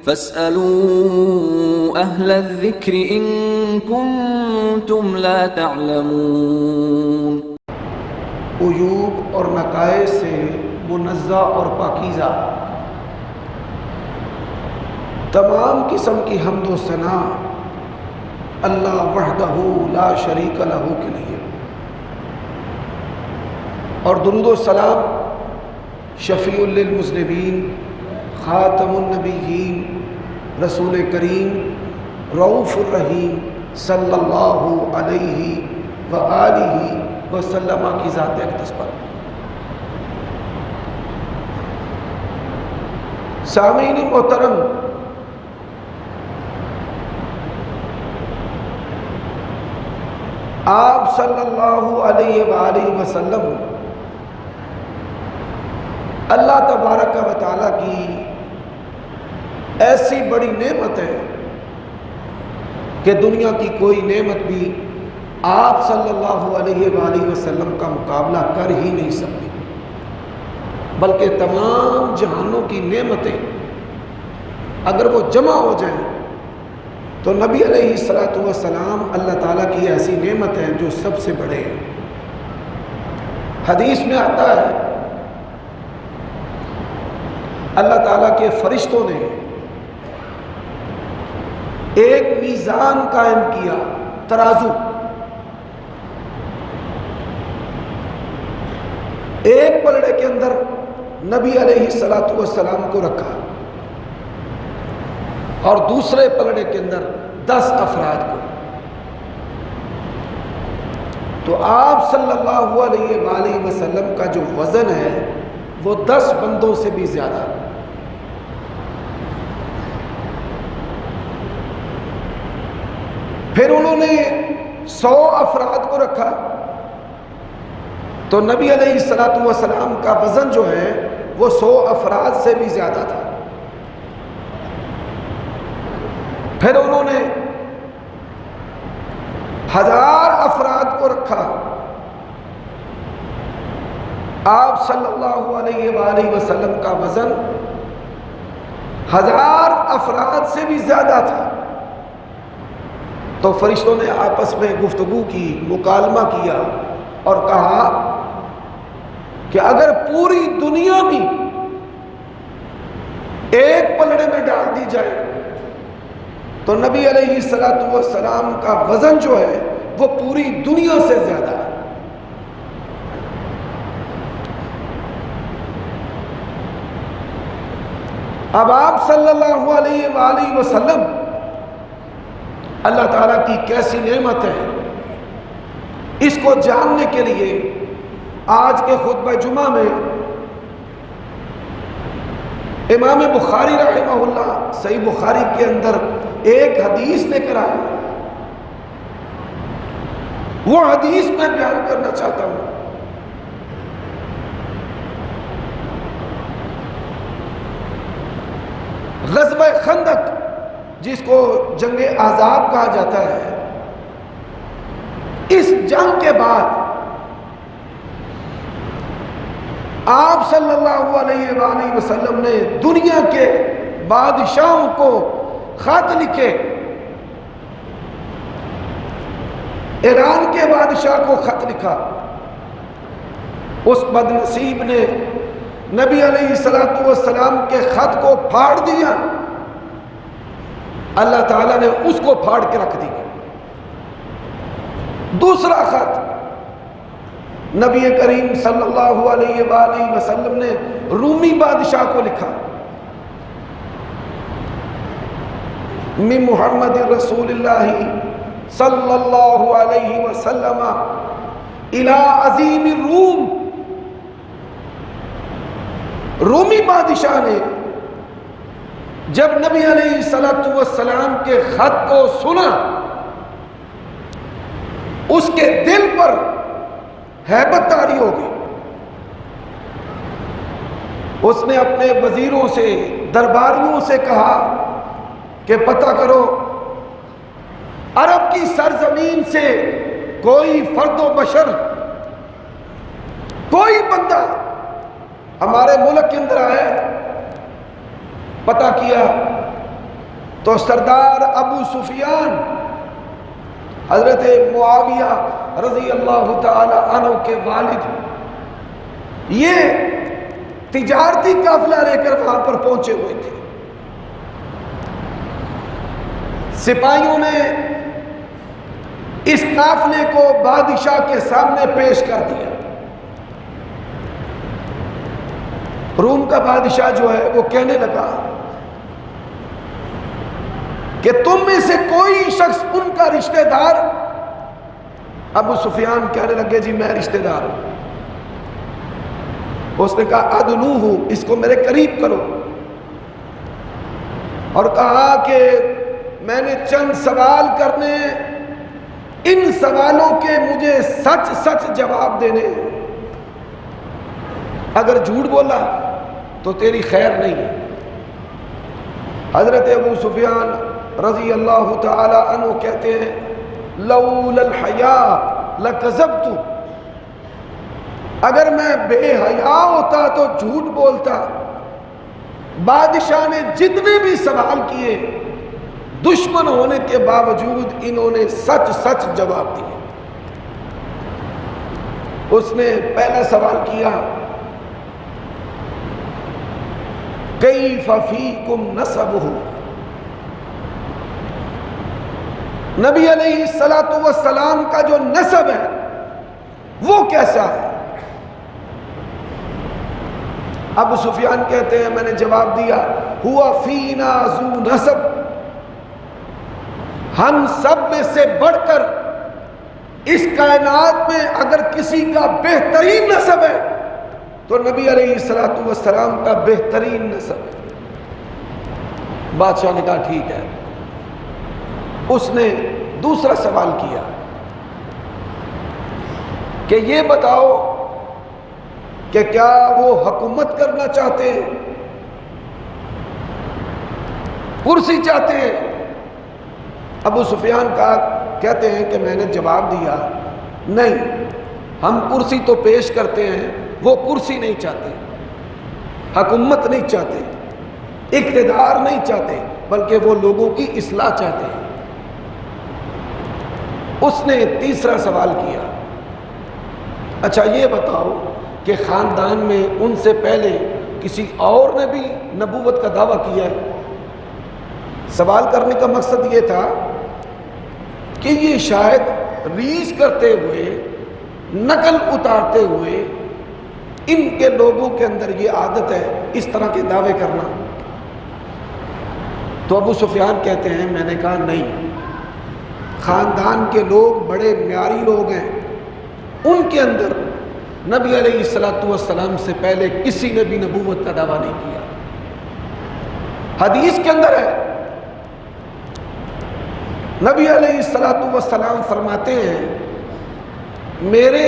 فاسألوا أهل الذكر إن كنتم لا تعلمون۔ عیوب اور نقائص سے منزہ اور پاکیزہ، تمام قسم کی حمد و ثنا اللہ وحدہ لا شریک لہ کے لیے، اور درود و سلام شفیع للمذنبین، خاتم النبیین، رسول کریم، رؤوف الرحیم صلی اللہ علیہ وآلہ وسلم کی ذات اقدس پر۔ سامعین محترم، آپ صلی اللہ علیہ وآلہ وسلم اللہ تبارک و تعالیٰ کی ایسی بڑی نعمت ہے کہ دنیا کی کوئی نعمت بھی آپ صلی اللہ علیہ وآلہ وسلم کا مقابلہ کر ہی نہیں سکتی، بلکہ تمام جہانوں کی نعمتیں اگر وہ جمع ہو جائیں تو نبی علیہ الصلوۃ والسلام اللہ تعالیٰ کی ایسی نعمت ہے جو سب سے بڑے ہیں۔ حدیث میں آتا ہے اللہ تعالیٰ کے فرشتوں نے ایک میزان قائم کیا، ترازو، ایک پلڑے کے اندر نبی علیہ الصلوۃ والسلام کو رکھا اور دوسرے پلڑے کے اندر 10 افراد کو، تو آپ صلی اللہ علیہ وآلہ وسلم کا جو وزن ہے وہ 10 بندوں سے بھی زیادہ۔ پھر انہوں نے 100 افراد کو رکھا تو نبی علیہ الصلوۃ والسلام کا وزن جو ہے وہ 100 افراد سے بھی زیادہ تھا۔ پھر انہوں نے 1000 افراد کو رکھا، آپ صلی اللہ علیہ وآلہ وسلم کا وزن 1000 افراد سے بھی زیادہ تھا۔ تو فرشتوں نے آپس میں گفتگو کی، مکالمہ کیا اور کہا کہ اگر پوری دنیا بھی ایک پلڑے میں ڈال دی جائے تو نبی علیہ الصلوۃ والسلام کا وزن جو ہے وہ پوری دنیا سے زیادہ ہے۔ اب آپ صلی اللہ علیہ وآلہ وسلم اللہ تعالیٰ کی کیسی نعمت ہے، اس کو جاننے کے لیے آج کے خطبہ جمعہ میں امام بخاری رحمہ اللہ صحیح بخاری کے اندر ایک حدیث لے کر آئے، وہ حدیث میں بیان کرنا چاہتا ہوں۔ غزوہ خندق جس کو جنگ احزاب کہا جاتا ہے، اس جنگ کے بعد آپ صلی اللہ علیہ وآلہ وسلم نے دنیا کے بادشاہوں کو خط لکھے، ایران کے بادشاہ کو خط لکھا، اس بد نصیب نے نبی علیہ الصلوۃ والسلام کے خط کو پھاڑ دیا، اللہ تعالیٰ نے اس کو پھاڑ کے رکھ دیا۔ دوسرا خط نبی کریم صلی اللہ علیہ وآلہ وسلم نے رومی بادشاہ کو لکھا، من محمد رسول اللہ صلی اللہ علیہ وسلم الی عظیم الروم۔ رومی بادشاہ نے جب نبی علیہ الصلوۃ والسلام کے خط کو سنا، اس کے دل پر ہیبت طاری ہو گئی، اس نے اپنے وزیروں سے، درباریوں سے کہا کہ پتہ کرو عرب کی سرزمین سے کوئی فرد و بشر، کوئی بندہ ہمارے ملک کے اندر آئے۔ پتہ کیا تو سردار ابو سفیان حضرت معاویہ رضی اللہ تعالی عنہ کے والد یہ تجارتی قافلہ لے کر وہاں پر پہنچے ہوئے تھے. سپاہیوں نے اس قافلے کو بادشاہ کے سامنے پیش کر دیا. روم کا بادشاہ جو ہے وہ کہنے لگا کہ تم میں سے کوئی شخص ان کا رشتہ دار؟ ابو سفیان کہنے لگے جی میں رشتہ دار ہوں. اس نے کہا ادنوہ، اس کو میرے قریب کرو، اور کہا کہ میں نے چند سوال کرنے، ان سوالوں کے مجھے سچ سچ جواب دینے، اگر جھوٹ بولا تو تیری خیر نہیں ہے. حضرت ابو سفیان رضی اللہ تعالی عنہ کہتے ہیں لولا الحیاء لکذبت، اگر میں بے حیا ہوتا تو جھوٹ بولتا. بادشاہ نے جتنے بھی سوال کیے دشمن ہونے کے باوجود انہوں نے سچ سچ جواب دیے. اس نے پہلا سوال کیا کیف فیکم نسبہ، نبی علیہ السلام کا جو نسب ہے وہ کیسا ہے؟ ابو سفیان کہتے ہیں میں نے جواب دیا ہوا فینا ذو نسب، ہم سب میں سے بڑھ کر اس کائنات میں اگر کسی کا بہترین نسب ہے تو نبی علیہ السلام کا بہترین نسب ہے. بادشاہ نے کہا ٹھیک ہے. اس نے دوسرا سوال کیا کہ یہ بتاؤ کہ کیا وہ حکومت کرنا چاہتے ہیں، کرسی چاہتے ہیں؟ ابو سفیان کہتے ہیں کہ میں نے جواب دیا نہیں، ہم کرسی تو پیش کرتے ہیں، وہ کرسی نہیں چاہتے، حکومت نہیں چاہتے، اقتدار نہیں چاہتے، بلکہ وہ لوگوں کی اصلاح چاہتے ہیں. اس نے تیسرا سوال کیا اچھا یہ بتاؤ کہ خاندان میں ان سے پہلے کسی اور نے بھی نبوت کا دعویٰ کیا ہے؟ سوال کرنے کا مقصد یہ تھا کہ یہ شاید ریس کرتے ہوئے، نقل اتارتے ہوئے ان کے لوگوں کے اندر یہ عادت ہے اس طرح کے دعوے کرنا. تو ابو سفیان کہتے ہیں میں نے کہا نہیں، خاندان کے لوگ بڑے معیاری لوگ ہیں، ان کے اندر نبی علیہ السلام سے پہلے کسی نے بھی نبوت کا دعویٰ نہیں کیا. حدیث کے اندر ہے نبی علیہ السلام فرماتے ہیں میرے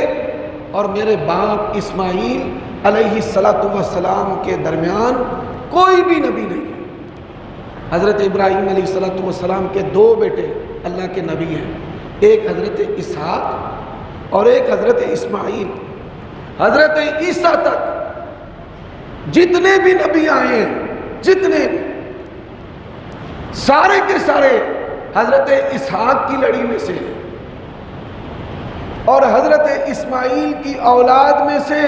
اور میرے باپ اسماعیل علیہ السلام کے درمیان کوئی بھی نبی نہیں ہے. حضرت ابراہیم علیہ السلام کے دو بیٹے اللہ کے نبی ہیں، ایک حضرت اسحاق اور ایک حضرت اسماعیل. حضرت عیسیٰ تک جتنے بھی نبی آئے ہیں، جتنے بھی، سارے کے سارے حضرت اسحاق کی لڑی میں سے اور حضرت اسماعیل کی اولاد میں سے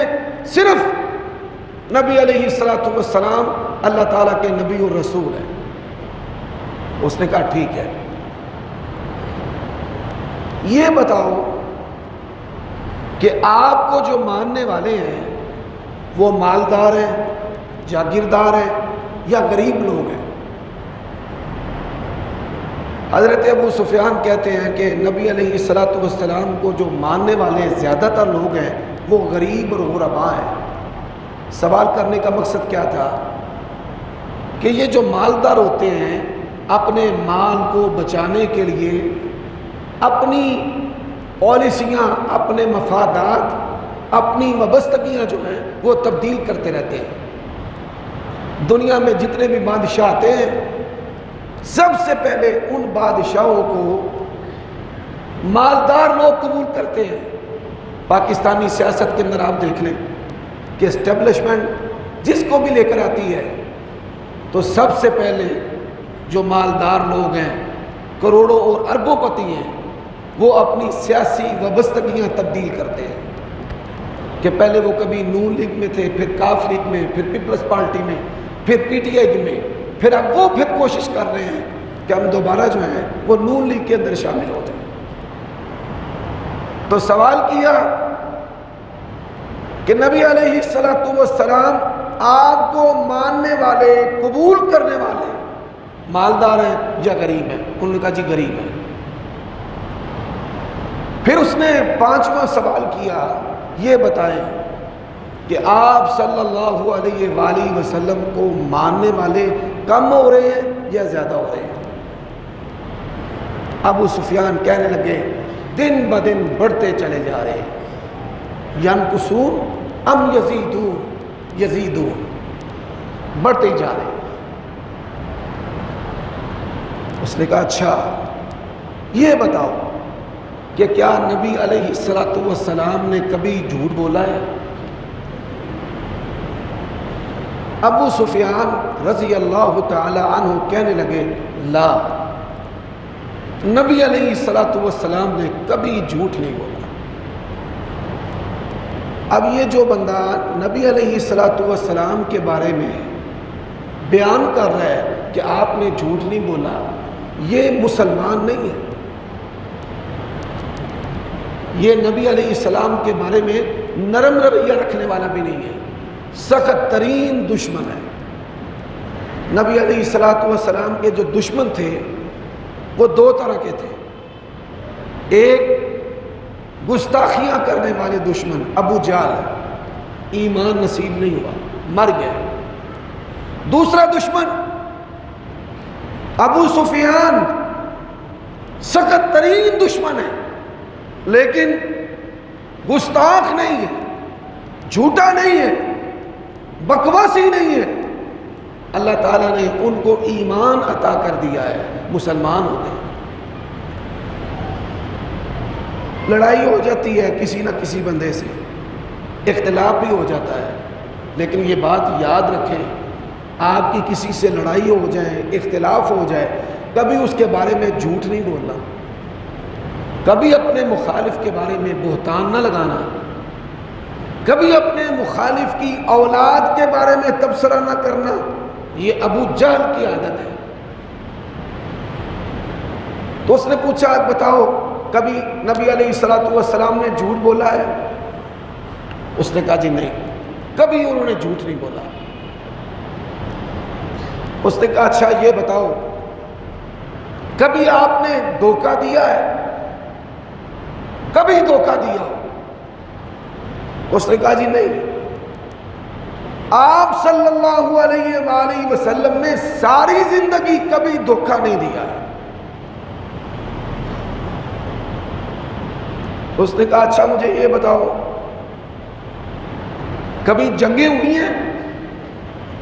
صرف نبی علیہ السلام اللہ تعالیٰ کے نبی اور رسول ہیں. اس نے کہا ٹھیک ہے، یہ بتاؤ کہ آپ کو جو ماننے والے ہیں وہ مالدار ہیں، جاگیردار ہیں یا غریب لوگ ہیں؟ حضرت ابو سفیان کہتے ہیں کہ نبی علیہ السلام کو جو ماننے والے زیادہ تر لوگ ہیں وہ غریب اور غرباء ہیں. سوال کرنے کا مقصد کیا تھا کہ یہ جو مالدار ہوتے ہیں اپنے مال کو بچانے کے لیے اپنی پالیسیاں، اپنے مفادات، اپنی وابستگیاں جو ہیں وہ تبدیل کرتے رہتے ہیں. دنیا میں جتنے بھی بادشاہ آتے ہیں سب سے پہلے ان بادشاہوں کو مالدار لوگ قبول کرتے ہیں. پاکستانی سیاست کے اندر آپ دیکھ لیں کہ اسٹیبلشمنٹ جس کو بھی لے کر آتی ہے تو سب سے پہلے جو مالدار لوگ ہیں، کروڑوں اور اربوں پتی ہیں، وہ اپنی سیاسی وابستگیاں تبدیل کرتے ہیں کہ پہلے وہ کبھی نون لیگ میں تھے، پھر کاف لیگ میں، پھر پیپلز پارٹی میں، پھر پی ٹی آئی میں، پھر اب وہ پھر کوشش کر رہے ہیں کہ ہم دوبارہ جو ہیں وہ نون لیگ کے اندر شامل ہو جائیں۔ تو سوال کیا کہ نبی علیہ السلام آپ کو ماننے والے، قبول کرنے والے مالدار ہیں یا غریب ہیں؟ انہوں نے کہا جی غریب ہیں۔ پھر اس نے 5واں سوال کیا، یہ بتائیں کہ آپ صلی اللہ علیہ وآلہ وسلم کو ماننے والے کم ہو رہے ہیں یا زیادہ ہو رہے ہیں؟ ابو سفیان کہنے لگے دن بدن بڑھتے چلے جا رہے ہیں، ینقصون ام یزیدون، بڑھتے ہی جا رہے ہیں۔ اس نے کہا اچھا یہ بتاؤ کہ کیا نبی علیہ السلام نے کبھی جھوٹ بولا ہے؟ ابو سفیان رضی اللہ تعالی عنہ کہنے لگے لا، نبی علیہ السلام نے کبھی جھوٹ نہیں بولا۔ اب یہ جو بندہ نبی علیہ السلام کے بارے میں بیان کر رہا ہے کہ آپ نے جھوٹ نہیں بولا، یہ مسلمان نہیں ہے، یہ نبی علیہ السلام کے بارے میں نرم رویہ رکھنے والا بھی نہیں ہے، سخت ترین دشمن ہے۔ نبی علیہ السلام کے جو دشمن تھے وہ 2 طرح کے تھے، ایک گستاخیاں کرنے والے دشمن ابو جہل، ایمان نصیب نہیں ہوا، مر گیا۔ دوسرا دشمن ابو سفیان، سخت ترین دشمن ہے لیکن گستاخ نہیں ہے، جھوٹا نہیں ہے، بکواسی نہیں ہے۔ اللہ تعالیٰ نے ان کو ایمان عطا کر دیا ہے، مسلمان ہو گئے۔ لڑائی ہو جاتی ہے کسی نہ کسی بندے سے، اختلاف بھی ہو جاتا ہے، لیکن یہ بات یاد رکھیں، آپ کی کسی سے لڑائی ہو جائے، اختلاف ہو جائے، کبھی اس کے بارے میں جھوٹ نہیں بولنا، کبھی اپنے مخالف کے بارے میں بہتان نہ لگانا، کبھی اپنے مخالف کی اولاد کے بارے میں تبصرہ نہ کرنا، یہ ابو جہل کی عادت ہے۔ تو اس نے پوچھا بتاؤ کبھی نبی علیہ السلام نے جھوٹ بولا ہے؟ اس نے کہا جی نہیں، کبھی انہوں نے جھوٹ نہیں بولا۔ اس نے کہا اچھا یہ بتاؤ کبھی آپ نے دھوکہ دیا ہے؟ کبھی دھوکہ دیا؟ اس نے کہا جی نہیں، آپ صلی اللہ علیہ وآلہ وسلم نے ساری زندگی کبھی دھوکہ نہیں دیا ہے۔ اس نے کہا اچھا مجھے یہ بتاؤ کبھی جنگیں ہوئی ہیں؟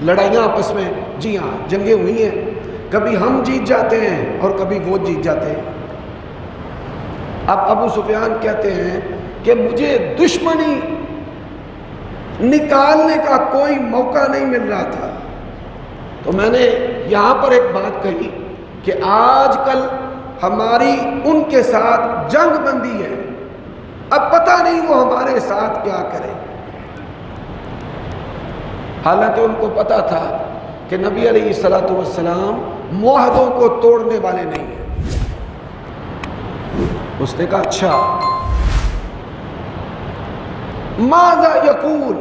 لڑائیاں آپس میں؟ جی ہاں جنگیں ہوئی ہیں، کبھی ہم جیت جاتے ہیں اور کبھی وہ جیت جاتے ہیں۔ اب ابو سفیان کہتے ہیں کہ مجھے دشمنی نکالنے کا کوئی موقع نہیں مل رہا تھا، تو میں نے یہاں پر ایک بات کہی کہ آج کل ہماری ان کے ساتھ جنگ بندی ہے، اب پتہ نہیں وہ ہمارے ساتھ کیا کرے۔ حالانکہ ان کو پتا تھا کہ نبی علیہ السلام معاہدوں کو توڑنے والے نہیں ہیں۔ اس نے کہا اچھا ماذا یقول،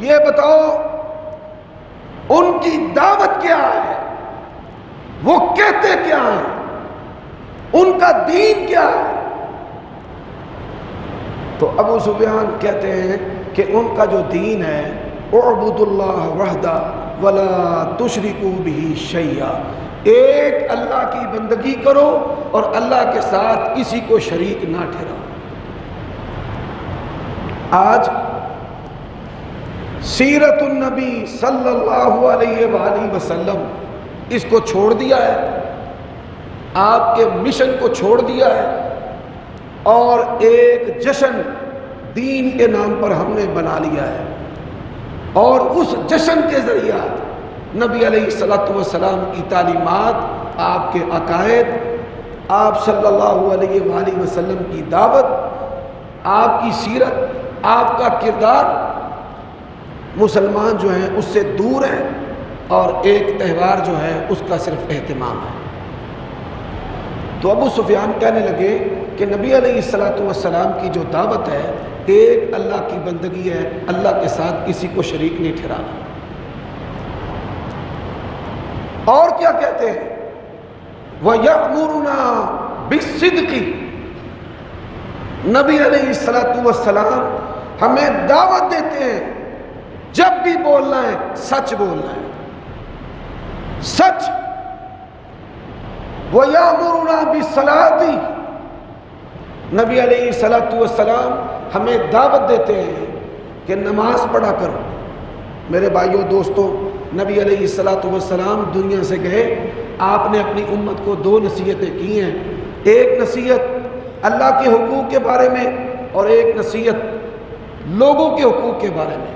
یہ بتاؤ ان کی دعوت کیا ہے، وہ کہتے کیا ہیں، ان کا دین کیا ہے؟ تو ابو سفیان کہتے ہیں کہ ان کا جو دین ہے اعبدوا اللہ وحدہ ولا تشرکوا بہ شیئا، ایک اللہ کی بندگی کرو اور اللہ کے ساتھ کسی کو شریک نہ ٹھہراؤ۔ آج سیرت النبی صلی اللہ علیہ وآلہ وسلم اس کو چھوڑ دیا ہے، آپ کے مشن کو چھوڑ دیا ہے، اور ایک جشن دین کے نام پر ہم نے بنا لیا ہے، اور اس جشن کے ذریعہ نبی علیہ الصلوۃ والسلام کی تعلیمات، آپ کے عقائد، آپ صلی اللہ علیہ وآلہ وسلم کی دعوت، آپ کی سیرت، آپ کا کردار، مسلمان جو ہیں اس سے دور ہیں، اور ایک تہوار جو ہے اس کا صرف اہتمام ہے۔ تو ابو سفیان کہنے لگے کہ نبی علیہ الصلوۃ والسلام کی جو دعوت ہے ایک اللہ کی بندگی ہے، اللہ کے ساتھ کسی کو شریک نہیں ٹھہرانا۔ اور کیا کہتے ہیں؟ وَيَأْمُرُنَا بِالصِّدْقِ، نبی علیہ الصلوۃ والسلام ہمیں دعوت دیتے ہیں جب بھی بولنا ہے سچ بولنا ہے، سچ۔ وَيَأْمُرُنَا بِالصَّلَاةِ، نبی علیہ الصلوۃ والسلام ہمیں دعوت دیتے ہیں کہ نماز پڑھا کرو۔ میرے بھائیوں دوستوں، نبی علیہ الصلوۃ والسلام دنیا سے گئے، آپ نے اپنی امت کو دو نصیحتیں کی ہیں، ایک نصیحت اللہ کے حقوق کے بارے میں اور ایک نصیحت لوگوں کے حقوق کے بارے میں۔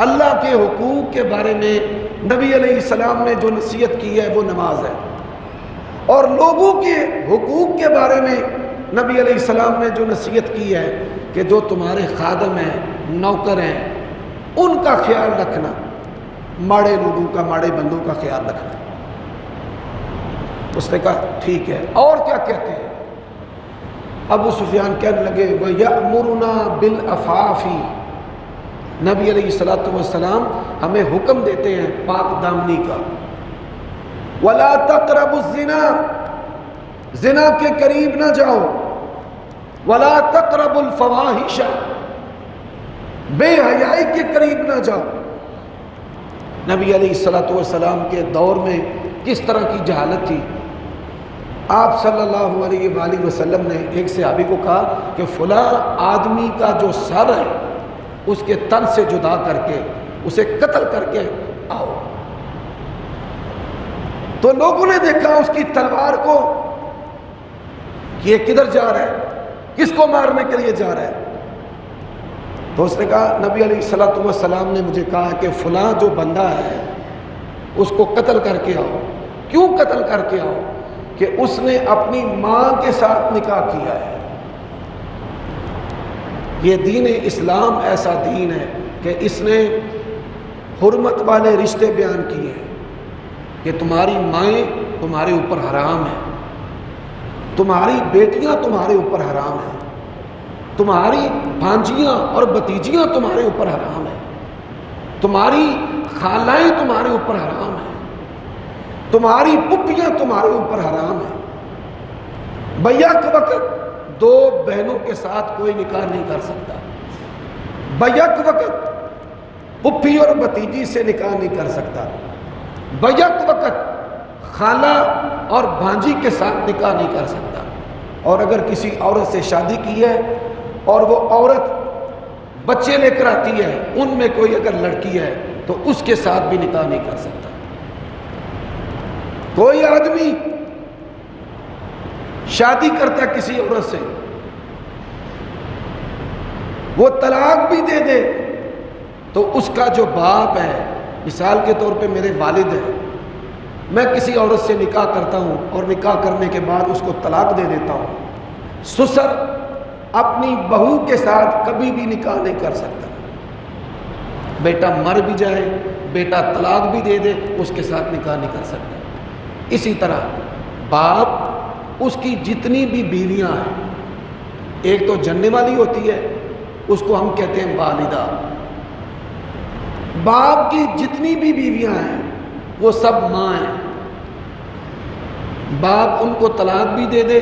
اللہ کے حقوق کے بارے میں نبی علیہ السلام نے جو نصیحت کی ہے وہ نماز ہے، اور لوگوں کے حقوق کے بارے میں نبی علیہ السلام نے جو نصیحت کی ہے کہ جو تمہارے خادم ہیں، نوکر ہیں، ان کا خیال رکھنا، ماڑے لوگوں کا، ماڑے بندوں کا خیال رکھنا۔ اس نے کہا ٹھیک ہے، اور کیا کہتے ہیں؟ ابو سفیان کہنے لگے وَيَأْمُرُنَا بِالْعَفَافِ، نبی علیہ الصلوۃ والسلام ہمیں حکم دیتے ہیں پاک دامنی کا۔ وَلَا تَقْرَبُوا الزِّنَا، زنا کے قریب نہ جاؤ۔ وَلَا تَقْرَبُوا الْفَوَاحِشَ، بے حیائی کے قریب نہ جاؤ۔ نبی علیہ الصلوۃ والسلام کے دور میں کس طرح کی جہالت تھی۔ آپ صلی اللہ علیہ وآلہ وسلم نے ایک صحابی کو کہا کہ فلاں آدمی کا جو سر ہے اس کے تن سے جدا کر کے اسے قتل کر کے آؤ۔ تو لوگوں نے دیکھا اس کی تلوار کو کہ یہ کدھر جا رہا ہے، کس کو مارنے کے لیے جا رہا ہے۔ تو اس نے کہا نبی علیہ الصلوۃ والسلام نے مجھے کہا کہ فلاں جو بندہ ہے اس کو قتل کر کے آؤ۔ کیوں قتل کر کے آؤ؟ کہ اس نے اپنی ماں کے ساتھ نکاح کیا ہے۔ یہ دین اسلام ایسا دین ہے کہ اس نے حرمت والے رشتے بیان کیے ہیں کہ تمہاری مائیں تمہارے اوپر حرام ہیں، تمہاری بیٹیاں تمہارے اوپر حرام ہیں، تمہاری بھانجیاں اور بھتیجیاں تمہارے اوپر حرام ہیں، تمہاری خالائیں تمہارے اوپر حرام ہیں، تمہاری پھپھیاں تمہارے اوپر حرام ہیں۔ بیک وقت دو بہنوں کے ساتھ کوئی نکاح نہیں کر سکتا، بیک وقت پھپھی اور بھتیجی سے نکاح نہیں کر سکتا، بیک وقت خالہ اور بھانجی کے ساتھ نکاح نہیں کر سکتا۔ اور اگر کسی عورت سے شادی کی ہے اور وہ عورت بچے لے کر آتی ہے، ان میں کوئی اگر لڑکی ہے تو اس کے ساتھ بھی نکاح نہیں کر سکتا۔ کوئی آدمی شادی کرتا ہے کسی عورت سے، وہ طلاق بھی دے دے تو اس کا جو باپ ہے، مثال کے طور پہ میرے والد ہیں، میں کسی عورت سے نکاح کرتا ہوں اور نکاح کرنے کے بعد اس کو طلاق دے دیتا ہوں، سسر اپنی بہو کے ساتھ کبھی بھی نکاح نہیں کر سکتا۔ بیٹا مر بھی جائے، بیٹا طلاق بھی دے دے، اس کے ساتھ نکاح نہیں کر سکتا۔ اسی طرح باپ، اس کی جتنی بھی بیویاں ہیں، ایک تو جننے والی ہوتی ہے، اس کو ہم کہتے ہیں والدہ، باپ کی جتنی بھی بیویاں ہیں وہ سب ماں ہیں۔ باپ ان کو طلاق بھی دے دے،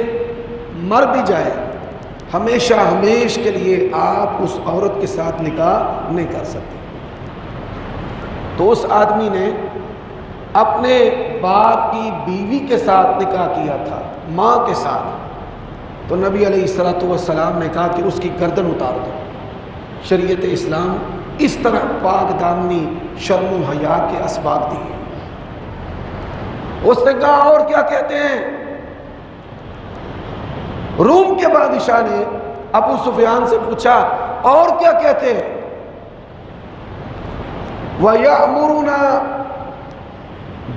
مر بھی جائے، ہمیشہ ہمیش کے لیے آپ اس عورت کے ساتھ نکاح نہیں کر سکتے۔ تو اس آدمی نے اپنے باپ کی بیوی کے ساتھ نکاح کیا تھا، ماں کے ساتھ۔ تو نبی علیہ الصلوۃ والسلام نے کہا کہ اس کی گردن اتار دو۔ شریعت اسلام اس طرح پاک دامنی، شرم و حیا کے اسباق دیے۔ اس نے کہا اور کیا کہتے ہیں؟ روم کے بادشاہ نے ابو سفیان سے پوچھا اور کیا کہتے ہیں؟ وَيَأْمُرُنَا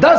10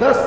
10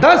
10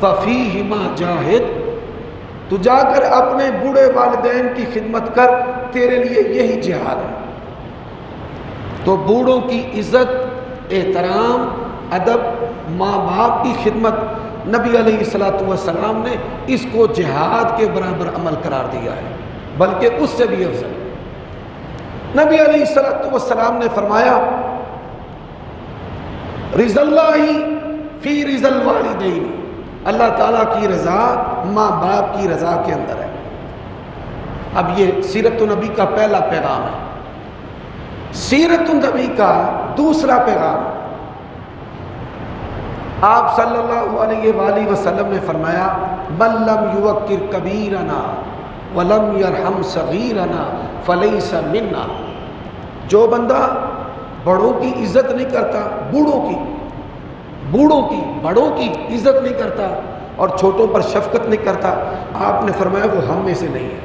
ففیہما جاہد، تو جا کر اپنے بوڑھے والدین کی خدمت کر، تیرے لیے یہی جہاد ہے۔ تو بوڑھوں کی عزت، احترام، ادب، ماں باپ کی خدمت، نبی علیہ السلام نے اس کو جہاد کے برابر عمل قرار دیا ہے، بلکہ اس سے بھی افضل۔ نبی علیہ السلام نے فرمایا رضا اللہ فی رضا الوالدین، اللہ تعالیٰ کی رضا ماں باپ کی رضا کے اندر ہے۔ اب یہ سیرت النبی کا پہلا پیغام ہے۔ سیرت النبی کا دوسرا پیغام، آپ صلی اللہ علیہ وآلہ وسلم نے فرمایا من لم یوقر کبیرنا ولم یرحم صغیرنا فلیس منا، جو بندہ بڑوں کی عزت نہیں کرتا، بوڑھوں کی بڑوں کی عزت نہیں کرتا اور چھوٹوں پر شفقت نہیں کرتا، آپ نے فرمایا وہ ہم میں سے نہیں ہے۔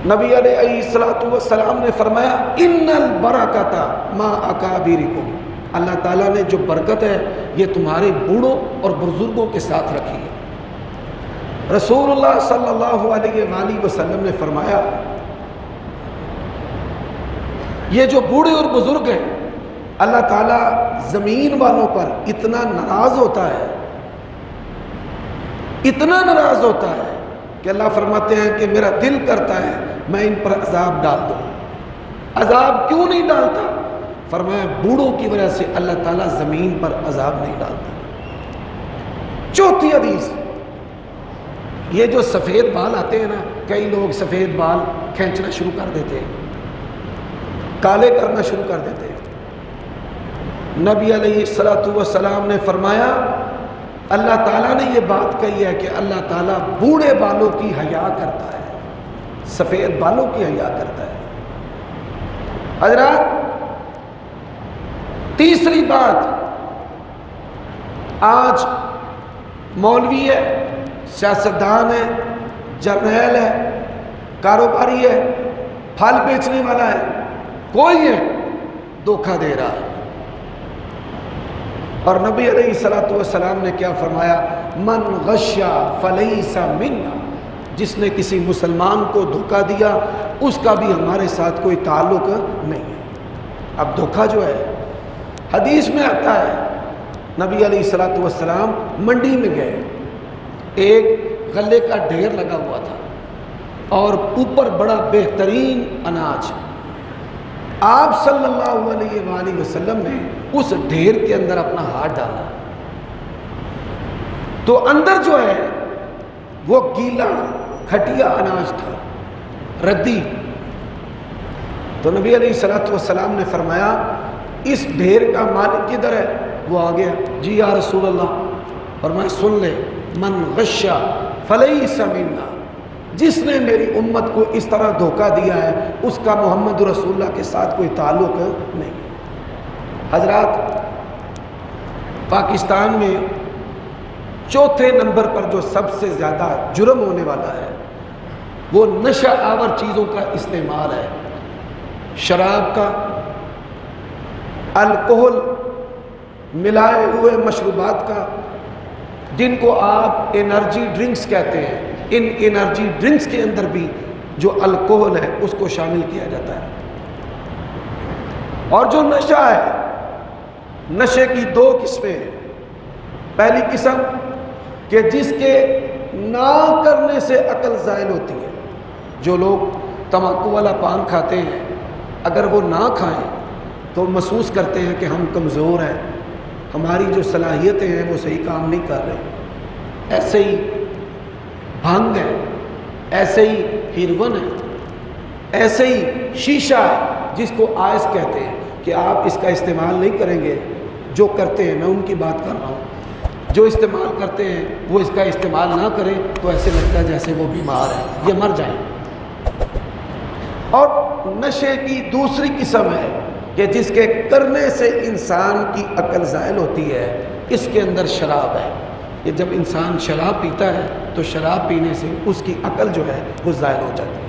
نبی علیہ السلام نے فرمایا ان البرکۃ مع اکابرکم، اللہ تعالیٰ نے جو برکت ہے یہ تمہارے بوڑھوں اور بزرگوں کے ساتھ رکھی ہے۔ رسول اللہ صلی اللہ علیہ وآلہ وسلم نے فرمایا یہ جو بوڑھے اور بزرگ ہیں، اللہ تعالیٰ زمین والوں پر اتنا ناراض ہوتا ہے کہ اللہ فرماتے ہیں کہ میرا دل کرتا ہے میں ان پر عذاب ڈال دوں۔ عذاب کیوں نہیں ڈالتا؟ فرمایا بوڑھوں کی وجہ سے اللہ تعالیٰ زمین پر عذاب نہیں ڈالتا۔ چوتھی حدیث، یہ جو سفید بال آتے ہیں نا، کئی لوگ سفید بال کھینچنا شروع کر دیتے ہیں، کالے کرنا شروع کر دیتے ہیں۔ نبی علیہ السلام نے فرمایا اللہ تعالیٰ نے یہ بات کہی ہے کہ اللہ تعالیٰ بوڑھے بالوں کی حیا کرتا ہے، سفید بالوں کی حیا کرتا ہے۔ حضرات، تیسری بات، آج مولوی ہے، سیاستدان ہے، جرنیل ہے، کاروباری ہے، پھل بیچنے والا ہے، کوئی ہے دھوکہ دے رہا ہے۔ اور نبی علیہ السلام نے کیا فرمایا؟ من غشا فلیس منا، جس نے کسی مسلمان کو دھوکہ دیا اس کا بھی ہمارے ساتھ کوئی تعلق نہیں ہے۔ اب دھوکہ جو ہے، حدیث میں آتا ہے نبی علیہ السلام منڈی میں گئے، ایک غلے کا ڈھیر لگا ہوا تھا اور اوپر بڑا بہترین اناج۔ آپ صلی اللہ علیہ وآلہ وسلم نے اس ڈھیر کے اندر اپنا ہاتھ ڈالا تو اندر جو ہے وہ گیلا کھٹیا اناج تھا، ردی۔ تو نبی علیہ السلام نے فرمایا اس ڈھیر کا مالک کدھر ہے؟ وہ آ گیا، جی یا رسول اللہ۔ اور میں سن لے، من غشا فلیس منا، جس نے میری امت کو اس طرح دھوکہ دیا ہے اس کا محمد رسول اللہ کے ساتھ کوئی تعلق نہیں۔ حضرات، پاکستان میں چوتھے نمبر پر جو سب سے زیادہ جرم ہونے والا ہے وہ نشہ آور چیزوں کا استعمال ہے، شراب کا، الکحل، ملائے ہوئے مشروبات کا، جن کو آپ انرجی ڈرنکس کہتے ہیں۔ ان انرجی ڈرنکس کے اندر بھی جو الکحل ہے اس کو شامل کیا جاتا ہے۔ اور جو نشہ ہے، نشے کی دو قسمیں ہیں۔ پہلی قسم کہ جس کے نہ کرنے سے عقل زائل ہوتی ہے، جو لوگ تمباکو والا پان کھاتے ہیں اگر وہ نہ کھائیں تو محسوس کرتے ہیں کہ ہم کمزور ہیں، ہماری جو صلاحیتیں ہیں وہ صحیح کام نہیں کر رہے۔ ایسے ہی بھنگ ہے، ایسے ہی ہیروئن ہے، ایسے ہی شیشہ ہے جس کو آئس کہتے ہیں کہ آپ اس کا استعمال نہیں کریں گے، جو کرتے ہیں میں ان کی بات کر رہا ہوں، جو استعمال کرتے ہیں وہ اس کا استعمال نہ کریں تو ایسے لگتا ہے جیسے وہ بیمار ہے، یہ مر جائیں۔ اور نشے کی دوسری قسم ہے کہ جس کے کرنے سے انسان کی عقل زائل ہوتی ہے، اس کے اندر شراب ہے۔ کہ جب انسان شراب پیتا ہے تو شراب پینے سے اس کی عقل جو ہے وہ زائل ہو جاتی ہے۔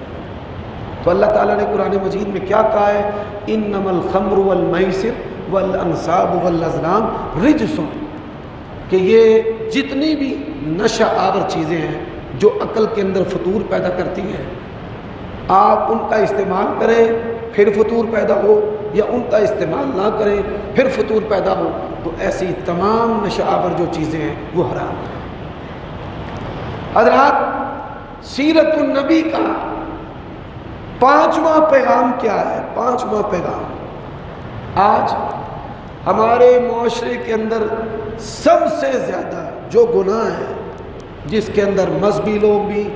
تو اللہ تعالیٰ نے قرآن مجید میں کیا کہا ہے؟ انما الخمر والمیسر والانصاب والازلام رجس، کہ یہ جتنی بھی نشہ آور چیزیں ہیں جو عقل کے اندر فطور پیدا کرتی ہیں، آپ ان کا استعمال کریں پھر فطور پیدا ہو، یا ان کا استعمال نہ کریں پھر فطور پیدا ہو، تو ایسی تمام نشہ آور جو چیزیں ہیں وہ حرام ہیں۔ حضرات، سیرت النبی کا 5واں پیغام کیا ہے؟ 5واں پیغام، آج ہمارے معاشرے کے اندر سب سے زیادہ جو گناہ ہے، جس کے اندر مذہبی لوگ بھی،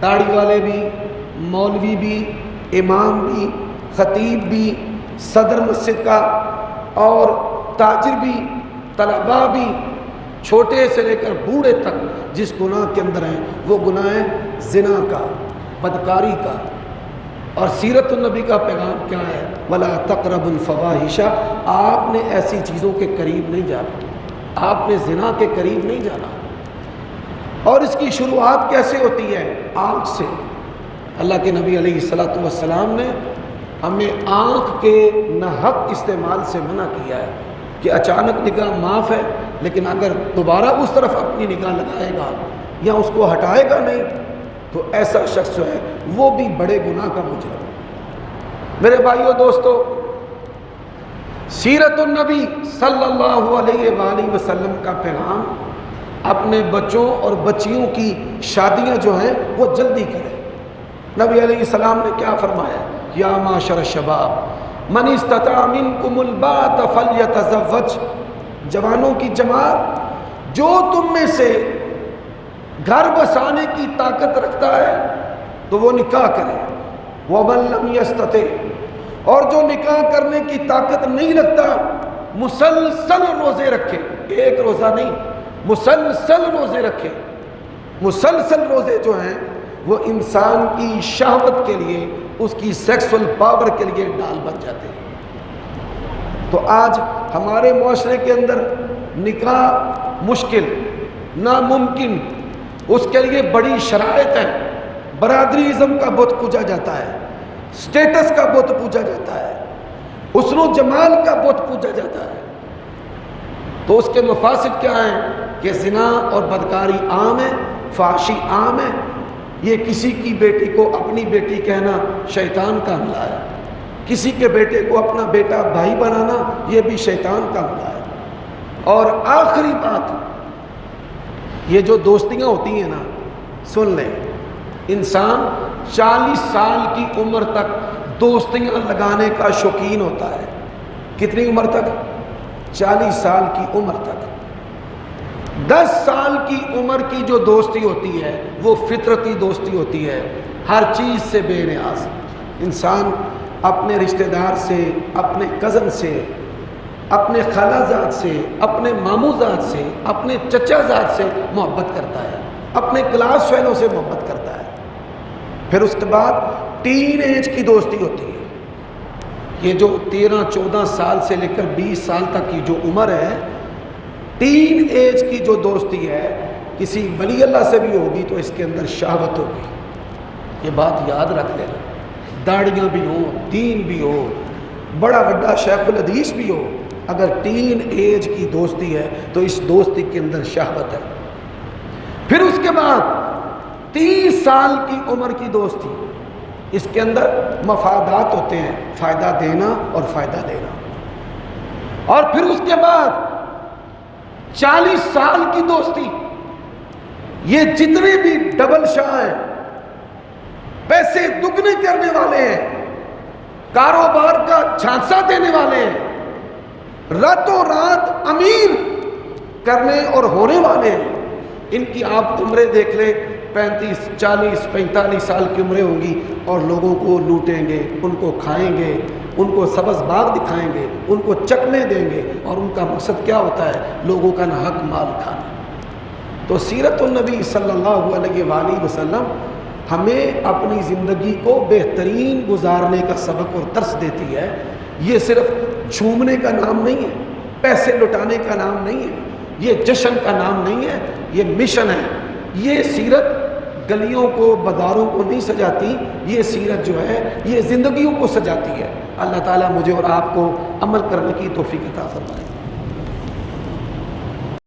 داڑھی والے بھی، مولوی بھی، امام بھی، خطیب بھی، صدر مسجد کا اور تاجر بھی، طلباء بھی، چھوٹے سے لے کر بوڑھے تک جس گناہ کے اندر ہیں وہ گناہ ہے زنا کا، بدکاری کا۔ اور سیرت النبی کا پیغام کیا ہے؟ وَلَا تَقْرَبُوا الْفَوَاحِشَ، آپ نے ایسی چیزوں کے قریب نہیں جانا، آپ نے زنا کے قریب نہیں جانا۔ اور اس کی شروعات کیسے ہوتی ہے؟ آنکھ سے۔ اللہ کے نبی علیہ الصلوۃ والسلام نے ہمیں آنکھ کے ناحق استعمال سے منع کیا ہے کہ اچانک نگاہ معاف ہے، لیکن اگر دوبارہ اس طرف اپنی نگاہ لگائے گا یا اس کو ہٹائے گا نہیں تو ایسا شخص جو ہے وہ بھی بڑے گناہ کا مجرم ہے۔ میرے بھائیو دوستو، سیرت النبی صلی اللہ علیہ وآلہ وسلم کا پیغام اپنے بچوں اور بچیوں کی شادیاں جو ہیں وہ جلدی کریں۔ نبی علیہ السلام نے کیا فرمایا؟ یا معاشر الشباب من استطاع منکم الباءۃ فلیتزوج، جوانوں کی جماعت، جو تم میں سے گھر بسانے کی طاقت رکھتا ہے تو وہ نکاح کرے۔ ومن لم یستطع، اور جو نکاح کرنے کی طاقت نہیں رکھتا مسلسل روزے رکھے، ایک روزہ نہیں، مسلسل روزے رکھے۔ مسلسل روزے جو ہیں وہ انسان کی شہوت کے لیے، اس کی سیکسول پاور کے لیے ڈال بن جاتے ہیں۔ تو آج ہمارے معاشرے کے اندر نکاح مشکل، ناممکن، اس کے لیے بڑی شرائط ہے۔ برادری ازم کا بت پوجا جاتا ہے، سٹیٹس کا بت پوجا جاتا ہے، حسن و جمال کا بت پوجا جاتا ہے۔ تو اس کے مفاسد کیا ہیں کہ زنا اور بدکاری عام ہے، فحاشی عام ہے۔ یہ کسی کی بیٹی کو اپنی بیٹی کہنا شیطان کا عملہ ہے، کسی کے بیٹے کو اپنا بیٹا بھائی بنانا یہ بھی شیطان کا عملہ ہے۔ اور آخری بات، یہ جو دوستیاں ہوتی ہیں نا، سن لیں، انسان 40 سال کی عمر تک دوستیاں لگانے کا شوقین ہوتا ہے۔ کتنی عمر تک؟ 40 سال کی عمر تک۔ 10 سال کی عمر کی جو دوستی ہوتی ہے وہ فطرتی دوستی ہوتی ہے، ہر چیز سے بے نیاز۔ انسان اپنے رشتہ دار سے، اپنے کزن سے، اپنے خالہ زاد سے، اپنے ماموں زاد سے، اپنے چچا زاد سے محبت کرتا ہے، اپنے کلاس فیلوں سے محبت کرتا ہے۔ پھر اس کے بعد ٹین ایج کی دوستی ہوتی ہے۔ یہ جو 13-14 سال سے لے کر 20 سال تک کی جو عمر ہے، ٹین ایج کی جو دوستی ہے، کسی ولی اللہ سے بھی ہوگی تو اس کے اندر شہوت ہوگی۔ یہ بات یاد رکھ لینا، داڑیاں بھی ہوں، دین بھی ہو، بڑا بڑا شیخ الحدیث بھی ہو، اگر ٹین ایج کی دوستی ہے تو اس دوستی کے اندر شہوت ہے۔ پھر اس کے بعد 30 سال کی عمر کی دوستی، اس کے اندر مفادات ہوتے ہیں، فائدہ دینا اور فائدہ دینا۔ اور پھر اس کے بعد 40 سال کی دوستی، یہ جتنے بھی ڈبل شاہ ہیں، پیسے دگنے کرنے والے ہیں، کاروبار کا جھانسا دینے والے ہیں، راتوں رات امیر کرنے اور ہونے والے ہیں، ان کی آپ عمریں دیکھ لیں، 35, 40, 45 سال کی عمریں ہوں گی اور لوگوں کو لوٹیں گے، ان کو کھائیں گے، ان کو سبز باغ دکھائیں گے، ان کو چکنے دیں گے، اور ان کا مقصد کیا ہوتا ہے؟ لوگوں کا ناحق مال کھانا۔ تو سیرت النبی صلی اللہ علیہ وآلہ وسلم ہمیں اپنی زندگی کو بہترین گزارنے کا سبق اور درس دیتی ہے۔ یہ صرف جھومنے کا نام نہیں ہے، پیسے لٹانے کا نام نہیں ہے، یہ جشن کا نام نہیں ہے، یہ مشن ہے۔ یہ سیرت گلیوں کو، بازاروں کو نہیں سجاتی، یہ سیرت جو ہے یہ زندگیوں کو سجاتی ہے۔ اللہ تعالیٰ مجھے اور آپ کو عمل کرنے کی توفیق عطا فرمائے۔